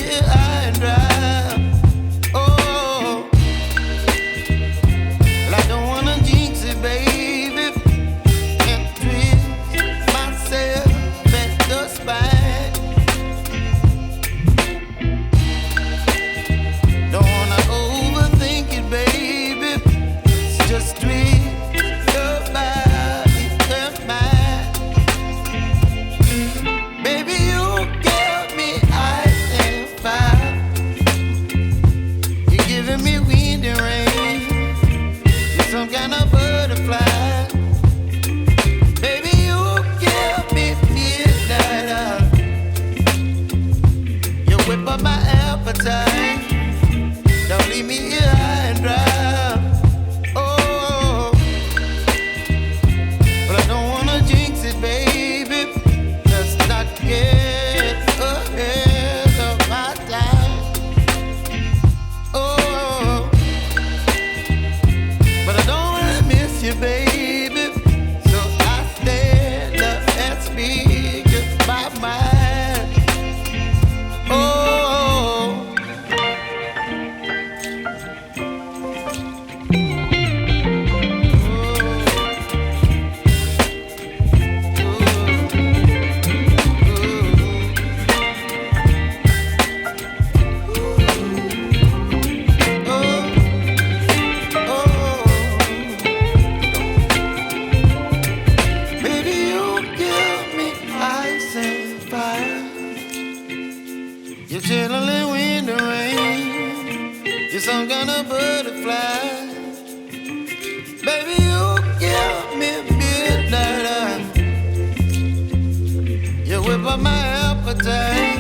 here high and dry. Oh, well, I don't wanna jinx it, baby, and twist myself at the spine. Don't wanna overthink it, baby. It's just twist your body and mine. Baby, you give me ice and fire. You're giving me wind and rain. You're some kind of butterfly. Baby, you give me midnight. You whip up my appetite. Don't leave me here high and dry. Oh, but I don't wanna jinx it, baby. Let's not get ahead of my time. Oh, but I don't wanna miss you, baby. So I stand up and speak my mind. Oh. Baby, you give me ice and fire. You're chilling wind and rain. You're some kind of butterfly. Baby, you give me midnight. You whip up my appetite.